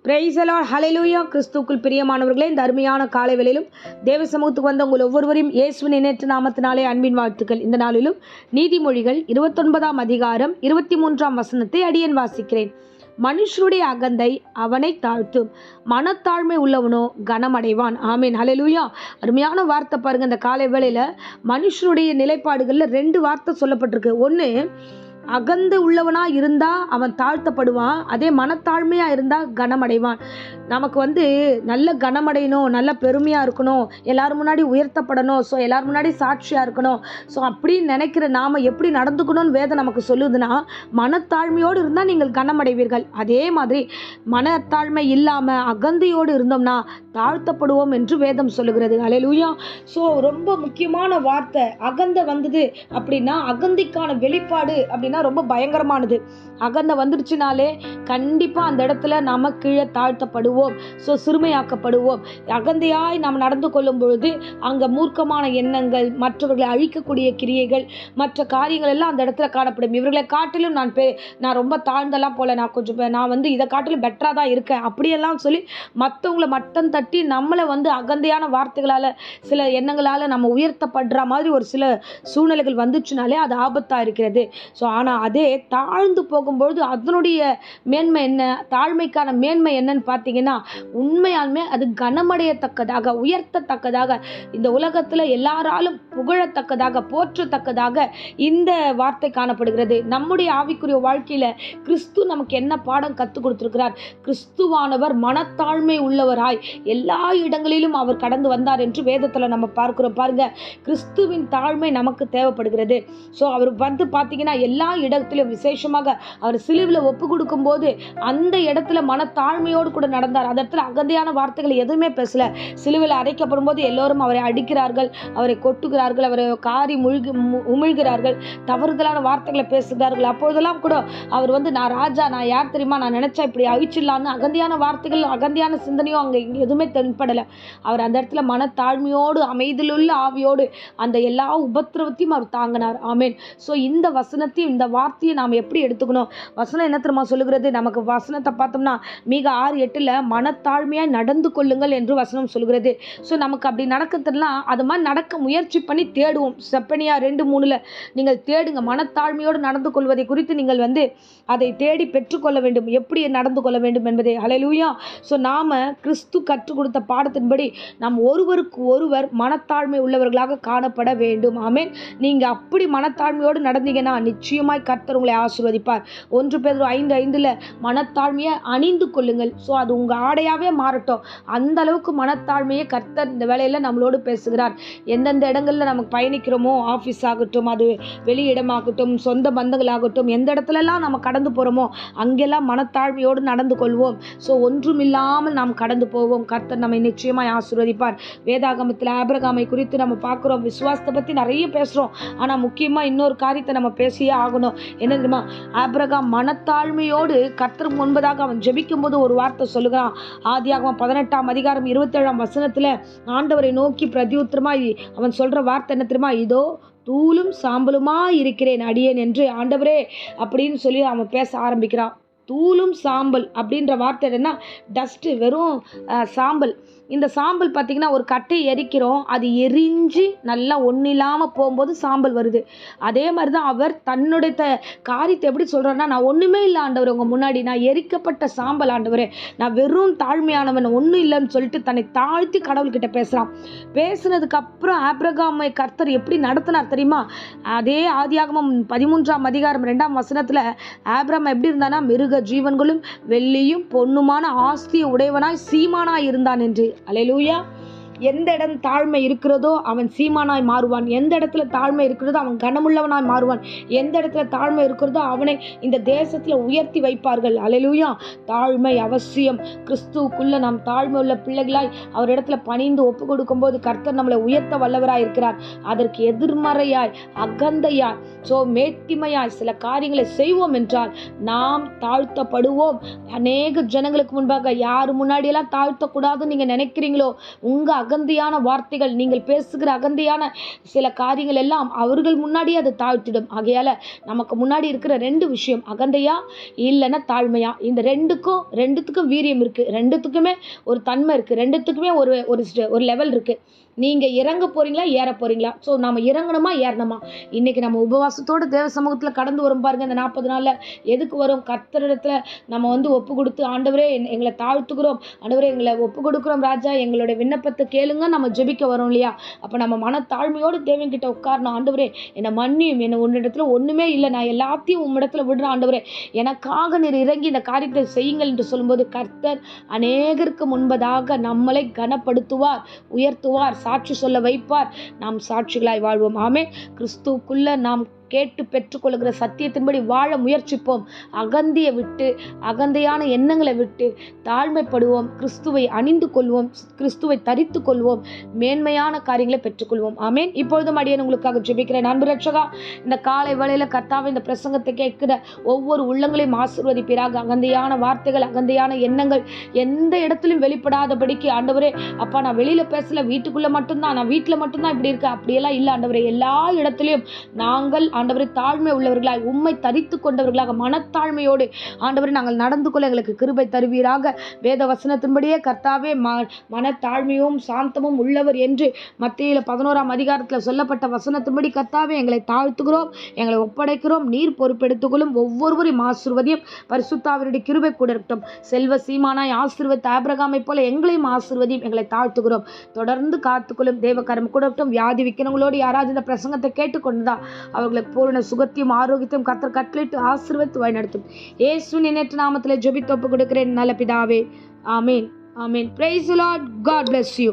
Praise the Lord, ஹல்லேலூயா. கிறிஸ்துவுக்குள் பிரியமானவர்களே, இந்த அருமையான காலை வேளையிலும் தேவ சமூகத்துக்கு வந்த உங்கள் ஒவ்வொருவரையும் இயேசுவின் இணையற்ற நாமத்தினாலே அன்பின் வாழ்த்துக்கள். இந்த நாளிலும் நீதிமொழிகள் 29ஆம் அதிகாரம் 23ஆம் வசனத்தை அடியேன் வாசிக்கிறேன். மனுஷருடைய அகந்தை அவனை தாழ்த்தும், மனத்தாழ்மை உள்ளவனோ கனமடைவான். ஆமீன், ஹல்லேலூயா. அருமையான வார்த்தை பாருங்க. இந்த காலை வேளையில மனுஷருடைய நிலைப்பாடுகளில் 2 வார்த்தை சொல்லப்பட்டிருக்கு. ஒன்று, அகந்தை உள்ளவனா இருந்தா அவன் தாழ்த்தப்படுவான், அதே மனத்தாழ்மையா இருந்தா கனமடைவான். நமக்கு நல்ல கனமடையணும், நல்ல பெருமையா இருக்கணும், எல்லாரும் முன்னாடி உயர்த்தப்படணும், ஸோ எல்லாரும் முன்னாடி சாட்சியா இருக்கணும், ஸோ அப்படின்னு நினைக்கிற நாம எப்படி நடந்துக்கணும்னு வேதம் நமக்கு சொல்லுதுன்னா, மனத்தாழ்மையோடு இருந்தால் நீங்கள் கனமடைவீர்கள். அதே மாதிரி மனத்தாழ்மை இல்லாம அகந்தையோடு இருந்தோம்னா தாழ்த்தப்படுவோம் என்று வேதம் சொல்லுகிறது. ஹல்லேலூயா. ஸோ ரொம்ப முக்கியமான வார்த்தை. அகந்தை வந்தது அப்படின்னா, அகந்தைக்கான வெளிப்பாடு அப்படின்னா ரொம்ப பயங்கரமானது. அகந்தை வந்துடுச்சுனாலே கண்டிப்பா அந்த இடத்துல நாம கீழே தாழ்த்தப்படுவோம், ஸோ சிறுமையாக்கப்படுவோம். அகந்தையாய் நாம் நடந்து கொள்ளும் பொழுது அங்க மூர்க்கமான எண்ணங்கள், மற்றவர்களை அழிக்கக்கூடிய கிரியைகள், மற்ற காரியங்கள் எல்லாம் அந்த இடத்துல காணப்படும். இவர்களை காட்டிலும் நான் ரொம்ப தாழ்ந்தெல்லாம் போல, நான் இதை காட்டிலும் பெட்டரா தான் இருக்கேன் அப்படியெல்லாம் சொல்லி மற்றவங்களை மட்டம் தட்டி நம்மளை அகந்தையான வார்த்தைகளால, சில எண்ணங்களால நம்ம உயர்த்தப்படுற மாதிரி ஒரு சில சூழ்நிலைகள் வந்துச்சுனாலே அது ஆபத்தா இருக்கிறது. ஸோ ஆனால் அதே தாழ்ந்து போகும்பொழுது அதனுடைய மேன்மை என்ன, தாழ்மைக்கான மேன்மை என்னன்னு பார்த்தீங்கன்னா, உண்மையாலுமே அது கனமடையத்தக்கதாக, உயர்த்தத்தக்கதாக, இந்த உலகத்தில் எல்லாராலும் புகழத்தக்கதாக, போற்றத்தக்கதாக இந்த வார்த்தை காணப்படுகிறது. நம்முடைய ஆவிக்குரிய வாழ்க்கையில் கிறிஸ்து நமக்கு என்ன பாடம் கற்றுக் கொடுத்திருக்கிறார்? கிறிஸ்துவானவர் மனத்தாழ்மை உள்ளவராய் எல்லா இடங்களிலும் அவர் கடந்து வந்தார் என்று வேதத்தில் நம்ம பார்க்கிறோம். பாருங்க, கிறிஸ்துவின் தாழ்மை நமக்கு தேவைப்படுகிறது. ஸோ அவர் பார்த்தீங்கன்னா எல்லா இடத்திலும், விசேஷமாக அவர் சிலுவையில் ஒப்பு கொடுக்கும் போது அந்த இடத்துல மனத்தாழ்மையோடு கூட நடந்தார். அந்த இடத்துல அகந்தையான வார்த்தைகள் எதுவுமே பேசல. சிலுவையில் அரைக்கப்படும் போது எல்லோரும் அவரை அடிக்கிறார்கள், அவரை கொட்டுகிறார்கள், அவரை காரி உமிழ்கிறார்கள், தவறுதலான வார்த்தைகளை பேசுகிறார்கள். அப்பொழுதெல்லாம் கூட அவர் நான் ராஜா, நான் யார் தெரியுமா, நான் நினைச்சா இப்படி அழிச்சிடலான்னு அகந்தையான வார்த்தைகள், அகந்தையான சிந்தனையும் அங்கே எதுவுமே தென்படலை. அவர் அந்த இடத்துல மனத்தாழ்மையோடு, அமைதியிலுள்ள ஆவியோடு அந்த எல்லா உபத்திரவத்தையும் அவர் தாங்கினார். ஆமேன். ஸோ இந்த வசனத்தையும் இந்த வார்த்தையை நாம் எப்படி எடுத்துக்கணும்? வசனம் என்ன தெரியுமா சொல்லுகிறது? நமக்கு வசனத்தை பார்த்தோம்னா மீகா 6:8 மனத்தாழ்மையாய் நடந்து கொள்ளுங்கள் என்று வசனம் சொல்கிறது. ஸோ நமக்கு அப்படி நடக்கிறதுலாம் அது மாதிரி நடக்க முயற்சி பண்ணி தேடுவோம். செப்பனியா 2:3 நீங்கள் தேடுங்க. மனத்தாழ்மையோடு நடந்து கொள்வதை குறித்து நீங்கள் அதை தேடி பெற்றுக்கொள்ள வேண்டும், எப்படி நடந்து கொள்ள வேண்டும் என்பதை. ஹல்லேலூயா. ஸோ நாம கிறிஸ்து கற்றுக் கொடுத்த பாடத்தின்படி நாம் ஒருவருக்கு ஒருவர் மனத்தாழ்மை உள்ளவர்களாக காணப்பட வேண்டும். ஆமென். நீங்க அப்படி மனத்தாழ்மையோடு நடந்தீங்கன்னா நிச்சயமாய் கர்த்தர் உங்களை ஆசீர்வதிப்பார். 1 பேதுரு 5:5 மனத்தாழ்மையை அணிந்து கொள்ளுங்கள். ஸோ அது உங்க ஆடையாவே மாறட்டும். அந்த அளவுக்கு மனத்தாழ்மையை கர்த்தர் இந்த வேளையில நம்மளோடு பேசுகிறார். எந்தெந்த இடங்கள்ல நமக்கு பயணிக்கிறோமோ, ஆஃபீஸ் ஆகட்டும், அது வெளி இடமாகட்டும், சொந்த பந்தங்களாகட்டும், எந்த இடத்துலலாம் நம்ம கடந்து போறோமோ அங்கெல்லாம் மனத்தாழ்மையோடு நடந்து கொள்வோம். ஸோ ஒன்றுமில்லாமல் நாம் கடந்து போவோம். கர்த்தர் நம்மை நிச்சயமாய் ஆசீர்வதிப்பார். வேதாகமத்தில் ஆபிரகாமை குறித்து நம்ம பார்க்கிறோம். விசுவாசத்தை பத்தி நிறைய பேசுறோம், ஆனா முக்கியமா இன்னொரு காரியத்தை நம்ம பேசியே ஆகணும். என்ன தெரியுமா? ஆபிரகாம் மனத்தாழ்மையோடு கர்த்தர் முன்பதாக அவன் ஜெபிக்கும் போது ஒரு வார்த்தை சொல்லுகிறான். ஆதியாகமம் 18ஆம் அதிகாரம் 27ஆம் வசனத்துல ஆண்டவரை நோக்கி பிரதியுத்தரமாய் அவன் சொல்ற வார்த்தை என்ன தெரியுமா? இதோ தூளும் சாம்பலுமா இருக்கிறேன் அடியேன் என்று, ஆண்டவரே அப்படின்னு சொல்லி அவன் பேச ஆரம்பிக்கிறான். தூளும் சாம்பல் அப்படின்ற வார்த்தை என்னன்னா, டஸ்ட், வெறும் சாம்பல். இந்த சாம்பல் பார்த்தீங்கன்னா, ஒரு கட்டை எரிக்கிறோம், அது எரிஞ்சு நல்லா ஒன்றும் இல்லாமல் போகும்போது சாம்பல் வருது. அதே மாதிரி தான் அவர் தன்னுடைய காரியத்தை எப்படி சொல்கிறாருன்னா, நான் ஒன்றுமே இல்லை ஆண்டவர், உங்கள் முன்னாடி நான் எரிக்கப்பட்ட சாம்பல் ஆண்டவரே, நான் வெறும் தாழ்மையானவன், ஒன்றும் இல்லைன்னு சொல்லிட்டு தன்னை தாழ்த்தி கடவுள்கிட்ட பேசுகிறான். பேசுனதுக்கு அப்புறம் ஆபிரகாமை கர்த்தர் எப்படி நடத்தினார் தெரியுமா? அதே ஆதியாகமம் 13ஆம் அதிகாரம் 2ஆம் வசனத்தில் ஆபிரகாம் எப்படி இருந்தானா, மிருக ஜீவன்களும் வெள்ளியும் பொன்னுமான ஆஸ்திய உடையவனாய் சீமானாய் இருந்தான் என்று. அல்லேலூயா. எந்த இடம் தாழ்மை இருக்கிறதோ அவன் சீமானாய் மாறுவான். எந்த இடத்துல தாழ்மை இருக்கிறதோ அவன் கனமுள்ளவனாய் மாறுவான். எந்த இடத்துல தாழ்மை இருக்கிறதோ அவனை இந்த தேசத்துல உயர்த்தி வைப்பார்கள். அல்லேலூயா. தாழ்மை அவசியம். கிறிஸ்துவுக்குள்ள நாம் தாழ்மை உள்ள பிள்ளைகளாய் அவர் இடத்துல பணிந்து ஒப்பு கொடுக்கும் போது கர்த்தர் நம்மளை உயர்த்த வல்லவராய் இருக்கிறார். அதற்கு எதிர்மறையாய், அகந்தையாய், மேட்டிமையாய் சில காரியங்களை செய்வோம் என்றால் நாம் தாழ்த்தப்படுவோம். அநேக ஜனங்களுக்கு முன்பாக யார் முன்னாடியெல்லாம் தாழ்த்தக்கூடாதுன்னு நீங்க நினைக்கிறீங்களோ, உங்க அகந்தையான வார்த்தைகள், நீங்கள் பேசுகிற அகந்தையான சில காரியங்கள் எல்லாம் அவர்கள் முன்னாடியே அது தாழ்த்திடும். ஆகையால் நமக்கு முன்னாடி இருக்கிற 2 விஷயம், அகந்தையா இல்லைன்னா தாழ்மையா. இந்த ரெண்டுத்துக்கும் வீரியம் இருக்குது, ரெண்டுத்துக்குமே ஒரு தன்மை இருக்குது, ரெண்டுத்துக்குமே ஒரு லெவல் இருக்குது. நீங்கள் இறங்க போகிறீங்களா ஏற போகிறீங்களா? ஸோ நம்ம இறங்கணுமா ஏறணுமா? இன்றைக்கி நம்ம உபவாசத்தோடு தேவ சமூகத்தில் கடந்து வரும் பாருங்கள். இந்த 40 நாளில் எதுக்கு வரும்? கர்த்தரிடத்தில் நம்ம ஒப்பு கொடுத்து, ஆண்டவரே எங்களை தாழ்த்துக்கிறோம், ஆண்டவரே எங்களை ஒப்பு கொடுக்குறோம் ராஜா, எங்களுடைய விண்ணப்பத்தை கேளுங்க நம்ம ஜெபிக்க வரோம் இல்லையா? அப்போ நம்ம மனத்தாழ்மையோடு தேவன்கிட்ட உட்காரணும். ஆண்டவரே என்னை மன்னியும், என்னை உன்னிடத்தில் ஒன்றுமே இல்லை, நான் எல்லாத்தையும் உம்மிடத்தில் விடுறேன் ஆண்டவரே, எனக்காக நீர் இறங்கி இந்த காரியத்தை செய்யுங்கள் என்று சொல்லும்போது கர்த்தர் அநேகருக்கு முன்பதாக நம்மளை கனப்படுத்துவார், உயர்த்துவார், சாட்சி சொல்ல வைப்பார். நாம் சாட்சிகளாய் வாழ்வோம். ஆமென். கிறிஸ்துவுக்குள்ள நாம் கேட்டு பெற்றுக்கொள்கிற சத்தியத்தின்படி வாழ முயற்சிப்போம். அகந்தியை விட்டு, அகந்தையான எண்ணங்களை விட்டு தாழ்மைப்படுவோம். கிறிஸ்துவை அணிந்து கொள்வோம், கிறிஸ்துவை தரித்து கொள்வோம், மேன்மையான காரியங்களை பெற்றுக்கொள்வோம். ஆமென். இப்பொழுதும் அடியேன் உங்களுக்காக ஜெபிக்கிறேன். அன்பு ரட்சகா, இந்த காலை வேளையில் கர்த்தாவே இந்த பிரசங்கத்தை கேட்கிற ஒவ்வொரு உள்ளங்களையும் ஆசீர்வதிப்பீராக. அகந்தையான வார்த்தைகள், அகந்தையான எண்ணங்கள் எந்த இடத்திலும் வெளிப்படாதபடிக்கு ஆண்டவரே, அப்பா நான் வெளியில் பேசல, வீட்டுக்குள்ளே மட்டும்தான், நான் வீட்டில் மட்டும்தான் இப்படி இருக்கேன், அப்படியெல்லாம் இல்லை ஆண்டவரே. எல்லா இடத்துலையும் நாங்கள் ஆண்டவரே தாழ்மை உள்ளவர்களாய், உம்மை தரித்து கொண்டவர்களாக, மனத்தாழ்மையோடு ஆண்டவரே நாங்கள் நடந்து கொள்ள எங்களுக்கு கிருபை தருவீராக. வேத வசனத்தின்படியே கர்த்தாவே மனத்தாழ்மையும் சாந்தமும் உள்ளவர் என்று மத்தேயு 11ஆம் அதிகாரத்தில் சொல்லப்பட்ட வசனத்தின்படி கர்த்தாவே எங்களை தாழ்த்துகிறோம், எங்களை ஒப்படைக்கிறோம். நீர் பொறுப்பெடுத்துக்கொள்ளும். ஒவ்வொருவரையும் ஆசீர்வதியும். பரிசுத்தாவினுடைய கிருபை கூட இருக்கட்டும். செல்வ சீமானாய் ஆசீர்வதித்த ஆபிரகாமை போல எங்களையும் ஆசீர்வதியும். எங்களை தாழ்த்துகிறோம். தொடர்ந்து காத்துக்கொள்ளும். தேவகரம் கூட இருக்கட்டும். வியாதி விக்கிரங்களோடு யாராவது இந்த பிரசங்கத்தை கேட்டுக்கொண்டுதான் அவர்களை பூரண சுகத்தையும் ஆரோக்கியத்தையும் கர்த்தர் கட்டளையிட்டு ஆசீர்வதித்து வழிநடத்தும். இயேசுவின் இணையற்ற நாமத்தில் ஜெபித்து ஒப்புக் கொடுக்கிறேன் நல்ல பிதாவே. ஆமென். ஆமென். Praise the Lord. God bless you.